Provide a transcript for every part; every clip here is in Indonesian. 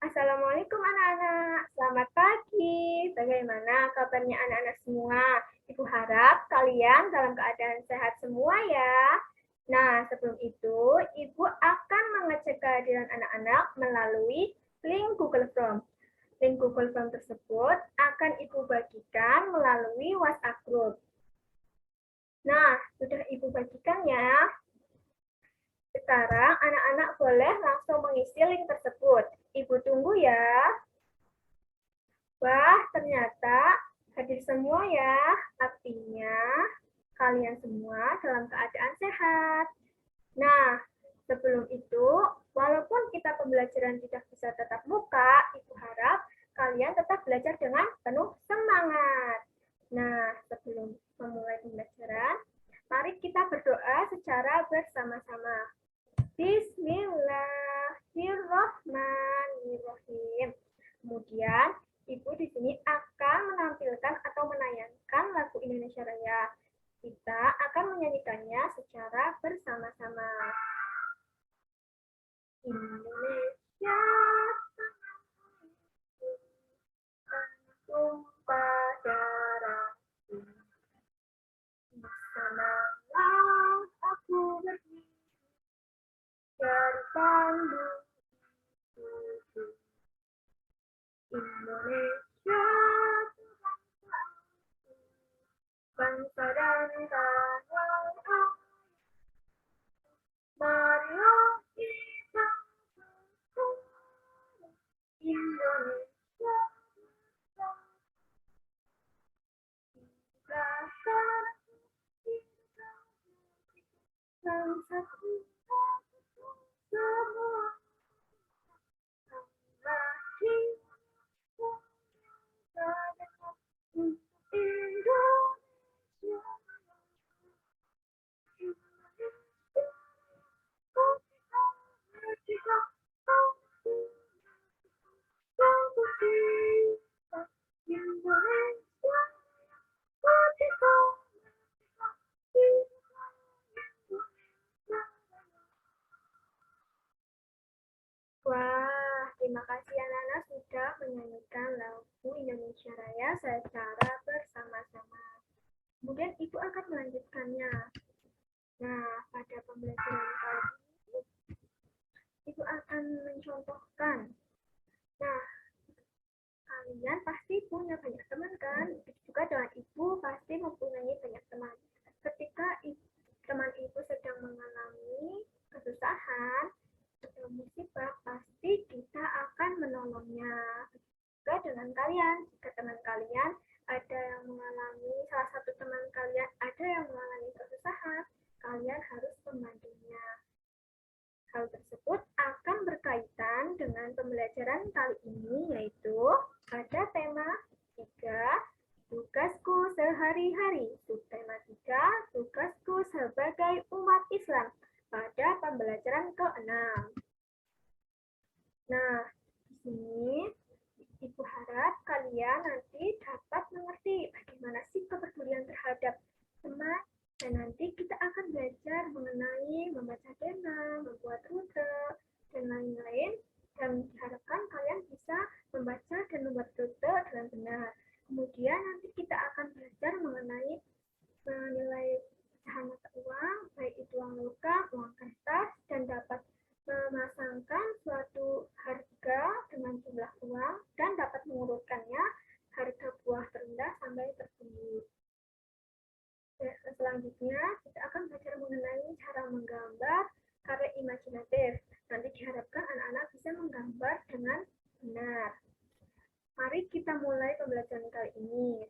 Assalamualaikum anak-anak, selamat pagi. Bagaimana kabarnya anak-anak semua? Ibu harap kalian dalam keadaan sehat semua ya. Nah, sebelum itu, Ibu akan mengecek kehadiran anak-anak melalui link Google Form. Link Google Form tersebut akan Ibu bagikan melalui WhatsApp Group. Nah, sudah Ibu bagikan ya. Sekarang anak-anak boleh langsung mengisi link tersebut. Ibu tunggu ya. Wah, ternyata hadir semua ya. Artinya kalian semua dalam keadaan sehat. Nah, sebelum itu, walaupun kita pembelajaran tidak bisa tatap muka, Ibu harap kalian tetap belajar dengan penuh semangat. Nah, sebelum memulai pembelajaran, mari kita berdoa secara bersama-sama. Bismillahirrahmanirrahim. Kemudian, Ibu di sini akan menampilkan atau menayangkan lagu Indonesia Raya. Kita akan menyanyikannya secara bersama-sama. Indonesia tumpah darahku, di sanalah aku berdiri dari panggung Indonesia, bangsa dan tanah air. Marilah kita bersatu, Indonesia bersatu, bangsaku semua. Wah, terima kasih anak-anak sudah menyanyikan lagu Indonesia Raya secara bersama-sama. Kemudian Ibu akan melanjutkannya. Nah, pada pembelajaran kali ini, Ibu akan mencontohkan. Nah, kalian pasti punya banyak teman kan? Juga dengan Ibu pasti mempunyai banyak teman. Ketika teman Ibu sedang mengalami kesusahan atau musibah, pasti kita akan menolongnya. Juga dengan kalian, jika teman kalian ada yang mengalami, salah satu teman kalian ada yang mengalami kesusahan, kalian harus membantunya. Hal tersebut akan berkaitan dengan pembelajaran kali ini, yaitu pada tema 3, tugasku sehari-hari. Subtema 3, tugasku sebagai umat Islam pada pembelajaran ke-6. Nah, di sini Ibu harap kalian nanti dapat mengerti bagaimana sih kepedulian terhadap teman, dan nanti kita akan belajar mengenai membaca tema, membuat rute, dan lain-lain, dan diharapkan kalian bisa membaca dan membuat rute dengan benar. Kemudian nanti kita akan belajar mengenai menilai pecahan mata uang, baik itu uang logam, uang kertas, dan dapat memasangkan suatu harga dengan jumlah uang dan dapat mengurutkannya harga buah terendah sampai tertinggi. Selanjutnya kita akan belajar mengenai cara menggambar karya imajinatif. Nanti diharapkan anak-anak bisa menggambar dengan benar. Mari kita mulai pembelajaran kali ini.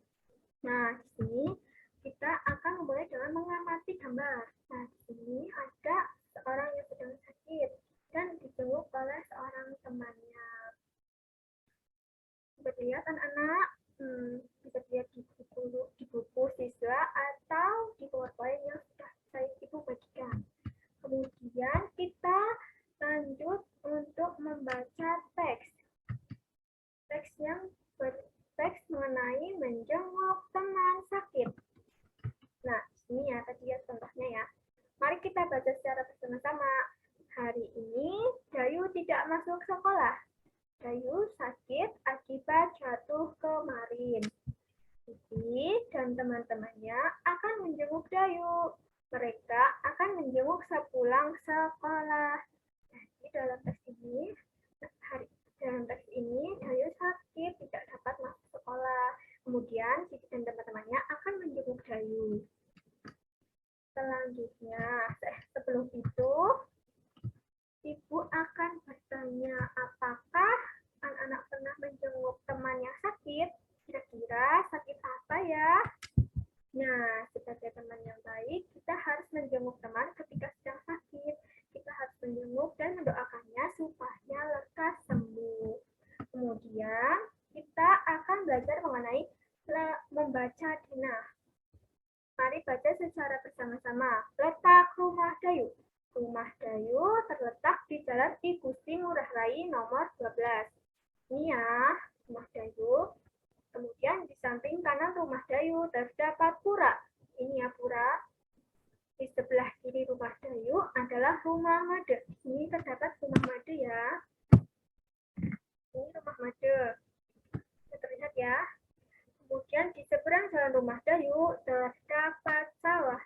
Nah, di sini kita akan mulai dengan mengamati gambar. Nah, di sini ada seorang yang sedang sakit dan dijenguk oleh seorang temannya. Bisa dilihat anak-anak, bisa dilihat di buku siswa atau di PowerPoint yang sudah saya Ibu bagikan. Kemudian kita lanjut untuk membaca teks. Teks yang berteks mengenai menjenguk teman sakit. Nah, ini ya tadi ya contohnya ya. Mari kita baca secara bersama-sama. Hari ini Dayu tidak masuk sekolah. Dayu sakit akibat jatuh kemarin. Siti dan teman-temannya akan menjenguk Dayu. Mereka akan menjenguk sepulang sekolah. Jadi dalam teks ini, Dayu sakit tidak dapat masuk sekolah. Kemudian Siti dan teman-temannya akan menjenguk Dayu. Selanjutnya, sebelum itu, Ibu akan bertanya, apakah anak-anak pernah menjenguk teman yang sakit? Kira-kira sakit apa ya? Nah, sebagai teman yang baik, kita harus menjenguk teman ketika sedang sakit. Kita harus menjenguk dan mendoakannya supaya lekas sembuh. Kemudian, kita akan belajar mengenai membaca denah. Mari baca secara bersama-sama. Letak rumah Dayu. Rumah Dayu terletak di Jalan I Gusti Ngurah Rai nomor 12. Ini ya, rumah Dayu. Kemudian di samping kanan rumah Dayu terdapat pura. Ini ya pura. Di sebelah kiri rumah Dayu adalah rumah Made. Ini terdapat rumah Made ya. Ini rumah Made. Terlihat ya. Kemudian di seberang jalan rumah Dayu terdapat sawah.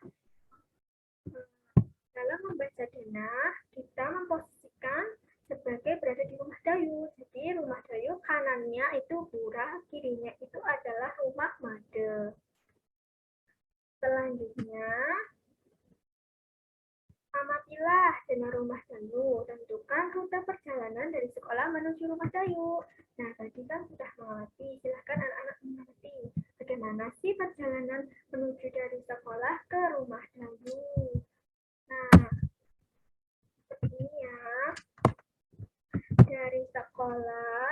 Dalam membaca denah, kita memposisikan sebagai berada di rumah Dayu. Jadi rumah Dayu kanannya itu pura, kirinya itu adalah rumah Made. Selanjutnya, amatilah denah rumah Dayu. Tentukan rute perjalanan dari sekolah menuju rumah Dayu. Nah, tadi kan sudah mengamati. Silahkan anak-anak mengamati. Bagaimana sih perjalanan menuju dari sekolah ke rumah Dayu? Nah, seperti ini ya. Dari sekolah,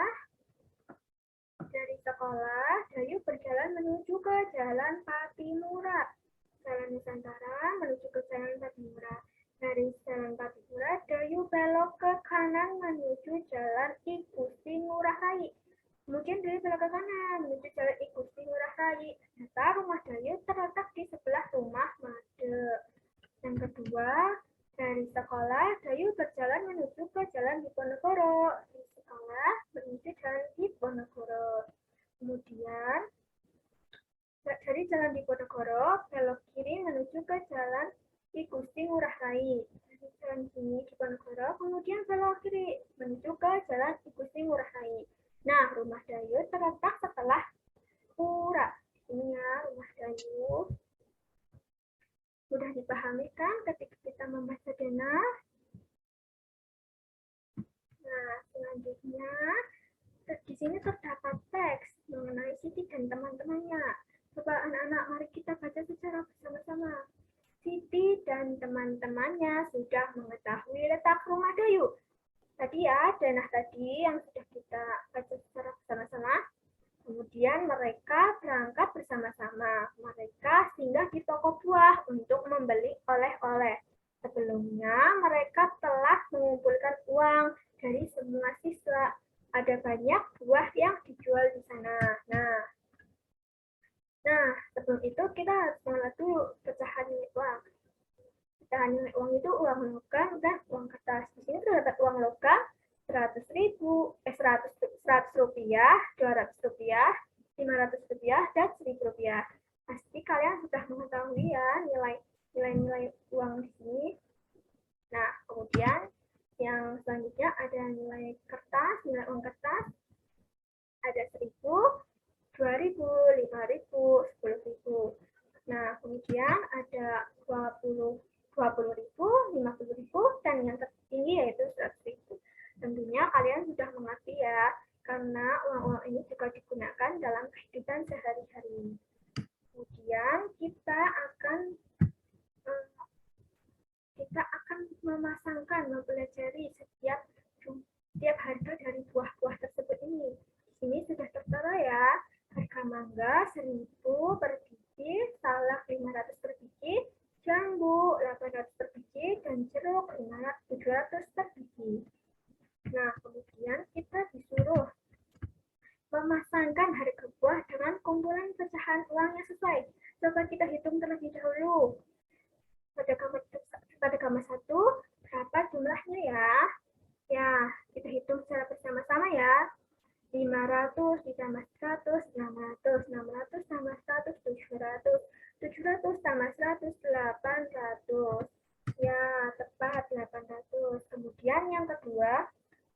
Dayu berjalan menuju ke Jalan Patimura. Jalan Nusantara menuju ke Jalan Patimura. Dari Jalan Patimura, Dayu belok ke kanan menuju Jalan I Gusti Ngurah Rai. Kemudian Dayu belok ke kanan menuju Jalan I Gusti Ngurah Rai. Ternyata rumah Dayu terletak di sebelah rumah Made. Yang kedua, dari sekolah, Dayu berjalan menuju ke Jalan Diponegoro. Di sekolah, menuju Jalan Diponegoro. Kemudian, dari Jalan Diponegoro, belok kiri menuju ke Jalan I Gusti Ngurah Rai. Dari Jalan sini Diponegoro, kemudian belok kiri menuju ke Jalan I Gusti Ngurah Rai. Nah, rumah Dayu terletak setelah pura. Ini ya, rumah Dayu. Sudah dipahami kan ketika kita membaca denah? Nah, selanjutnya di sini terdapat teks mengenai Siti dan teman-temannya. Coba anak-anak, mari kita baca secara bersama-sama. Siti dan teman-temannya sudah mengetahui letak rumah Dayu. Tadi ya, denah tadi yang sudah kita baca secara bersama-sama. Kemudian mereka berangkat bersama-sama. Mereka singgah di toko buah untuk membeli oleh-oleh. Sebelumnya mereka telah mengumpulkan uang dari semua siswa. Ada banyak buah yang dijual di sana. Nah, sebelum itu kita harus mengenal dulu pecahan nilai uang. Pecahan nilai uang itu uang logam dan uang kertas. Di sini terdapat uang logam 100 rupiah, 200 rupiah, 500 rupiah, dan 1000 rupiah. Pasti kalian sudah mengetahui ya nilai uang di sini. Nah, kemudian yang selanjutnya ada nilai kertas, nilai uang kertas. Ada 1000, 2000, 5000, 10.000. Nah, kemudian ada 20.000, 50.000, dan yang tertinggi yaitu 100.000. Tentunya kalian sudah mengerti ya, karena uang-uang ini juga digunakan dalam kehidupan sehari-hari. Kemudian kita akan mempelajari setiap harga dari buah-buah tersebut ini. Di sini sudah tertera ya, harga mangga 1.000 per biji, salak 500 per biji, jambu 800 per biji, dan jeruk 700 per biji. Nah, kemudian kita disuruh memasangkan harga buah dengan kumpulan pecahan uang yang sesuai. Coba kita hitung terlebih dahulu. Pada gambar 1, berapa jumlahnya ya? Ya, kita hitung secara bersama-sama ya. 500 ditambah 100, 600. 600 tambah 100, 700. 700 tambah 100, 800. Ya, tepat 800. Kemudian yang kedua,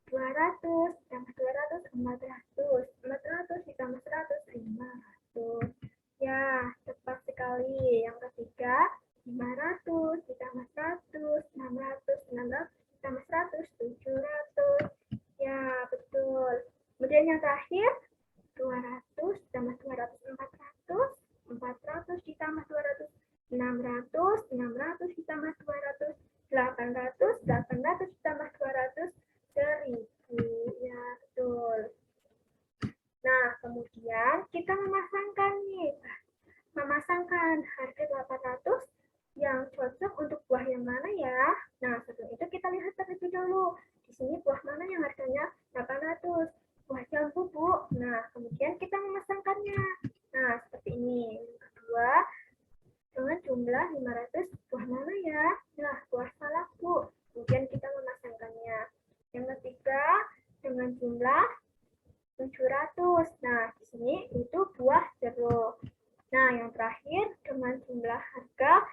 200 tambah 200, 400. 400 ditambah 100, 500. Ya, tepat sekali. Yang ketiga, 500 ditambah 100, 600. 600 ditambah 100, 700. Ya, betul. Kemudian yang terakhir, 200 tambah 200, 400. 400 ditambah 200, 600. 600 ditambah 200, 800. 800 ditambah 200, 1000. Ya, betul. Nah, kemudian kita memasangkan nih. Memasangkan harga 800 yang cocok untuk buah yang mana ya? Nah, sebelum itu kita lihat terlebih dahulu. Di sini buah mana yang harganya 800? Buah jambu, Bu. Nah, kemudian kita memasangkannya. Nah, seperti ini. Yang kedua, dengan jumlah 500, buah mana ya? Nah, buah salak, Bu. Kemudian kita memasangkannya. Yang ketiga, dengan jumlah 700. Nah, di sini itu buah jeruk. Nah, yang terakhir dengan jumlah harga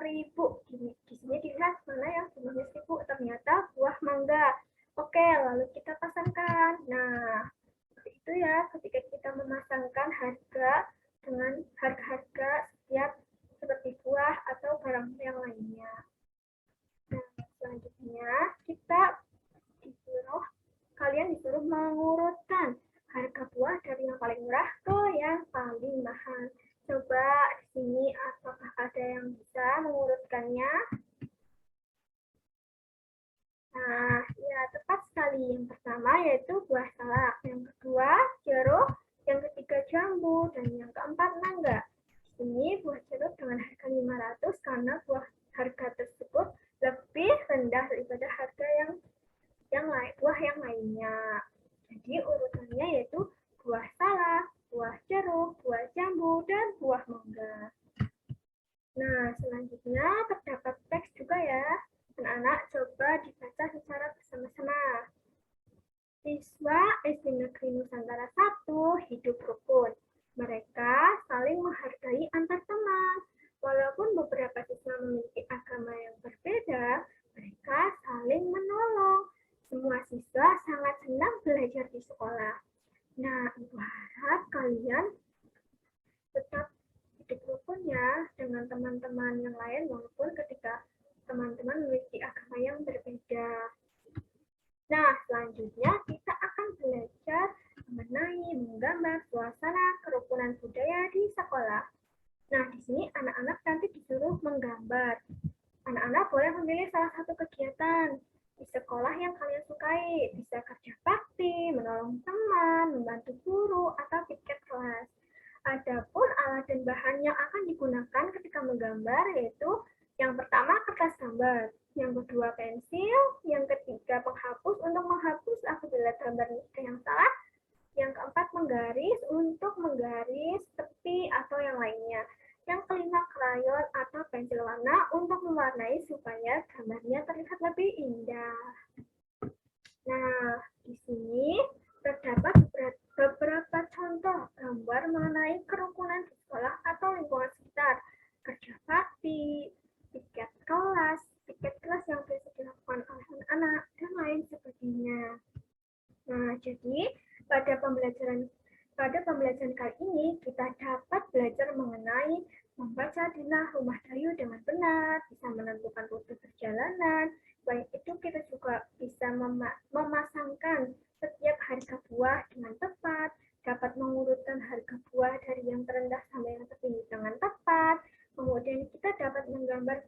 1000. Di sini dilihat mana yang jumlahnya 1000. Ternyata buah mangga. Oke, lalu kita pasangkan. Nah, seperti itu ya ketika kita memasangkan harga dengan harga-harga setiap seperti buah atau barang yang lainnya. Nah, selanjutnya kita kalian disuruh mengurutkan harga buah dari yang paling murah ke yang paling mahal. Coba di sini apakah ada yang bisa mengurutkannya? Nah, ya tepat sekali. Yang pertama yaitu buah salak, yang kedua jeruk, yang ketiga jambu, dan yang keempat mangga. Ini buah jeruk dengan harga 500 karena harga tersebut lebih rendah daripada harga buah yang lainnya. Jadi urutannya yaitu buah salak, buah jeruk, buah jambu, dan buah mangga. Nah, selanjutnya terdapat teks juga ya. Anak-anak coba dibaca secara bersama-sama. Siswa SD Negeri Nusantara 1 hidup rukun. Mereka saling menghargai antar teman. Walaupun beberapa siswa memiliki agama yang berbeda, mereka saling menolong. Semua siswa sangat senang belajar di sekolah. Nah, Ibu harap kalian tetap hidup rukun ya dengan teman-teman yang lain walaupun ketika teman-teman memiliki agama yang berbeda. Nah, selanjutnya kita akan belajar mengenai menggambar suasana kerukunan budaya di sekolah. Nah, di sini anak-anak nanti disuruh menggambar. Anak-anak boleh memilih salah satu kegiatan di sekolah yang kalian sukai. Bisa kerja bakti, menolong teman, membantu guru, atau piket kelas. Adapun alat dan bahan yang akan digunakan ketika menggambar yaitu yang pertama kertas gambar, yang kedua pensil, yang ketiga penghapus untuk menghapus apabila gambar yang salah, yang keempat menggaris untuk menggaris tepi atau yang lainnya. Yang kelima krayon atau pensil warna untuk mewarnai supaya gambarnya terlihat lebih indah. Nah, di sini terdapat beberapa contoh gambar mengenai kerukunan di sekolah atau lingkungan sekitar. Kerja bakti, piket kelas yang biasa dilakukan oleh anak-anak, dan lain sebagainya. Nah, jadi pada pembelajaran kali ini kita dapat belajar mengenai membaca dilah rumah Dayu dengan benar, bisa menentukan rute perjalanan. Selain itu kita juga bisa memasangkan setiap harga buah dengan tepat, dapat mengurutkan harga buah dari yang terendah sampai yang tertinggi dengan tepat. Kemudian kita dapat menggambar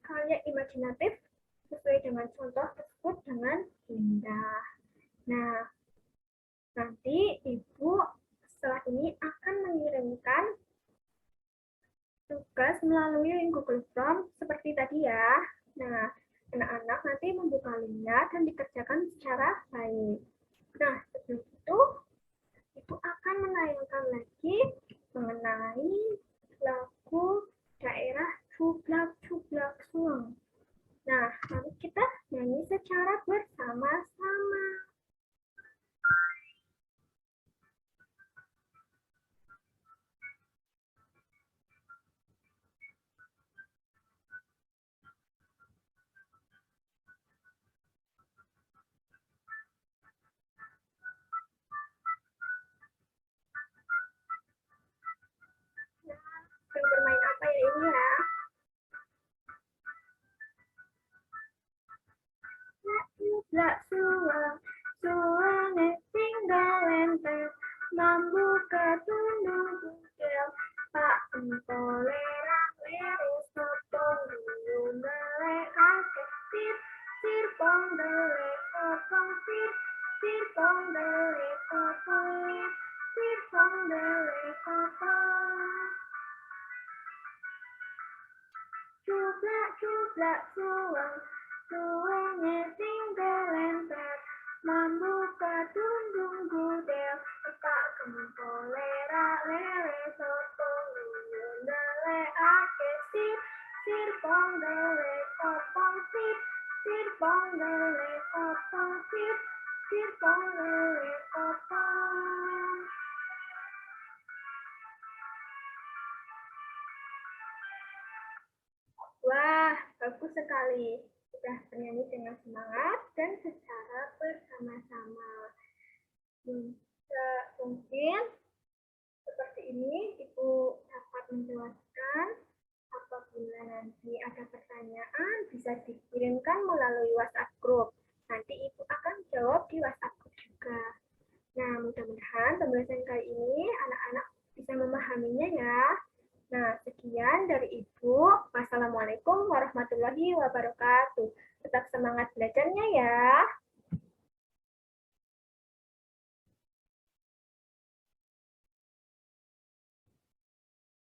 karya imajinatif sesuai dengan contoh tersebut dengan indah. Nah, nanti Ibu setelah ini akan mengirimkan tugas melalui link Google Form seperti tadi ya. Nah, anak-anak nanti membuka linknya dan dikerjakan secara baik. Nah, sebelum itu, Ibu akan menayangkan lagi mengenai lagu daerah Cublak-Cublak Suang. Nah, mari kita nyanyi secara bersama-sama. cuplak suwang, suwange tinggal lempel, membuka tundung budel, Pak Empole lere sotong dulu melekake sir, sir pong dele potong sir, sir pong dele potong sir pong dele potong. Cuplak cuplak suwang, suwange tinggal lempel, membuka tundung gudel, Pak Kempole lere sotong uyun dele ake sir, sir pong dele potong sir, sir pong dele potong sir, sir pong dele potong. Wah, bagus sekali. Sudah bernyanyi dengan semangat dan secara bersama-sama. Mungkin seperti ini Ibu dapat menjelaskan. Apabila nanti ada pertanyaan, bisa dikirimkan melalui WhatsApp group. Nanti Ibu akan jawab di WhatsApp group juga. Nah, mudah-mudahan pembahasan kali ini anak-anak bisa memahaminya ya. Nah, sekian dari Ibu. Wassalamualaikum warahmatullahi wabarakatuh. Tetap semangat belajarnya ya.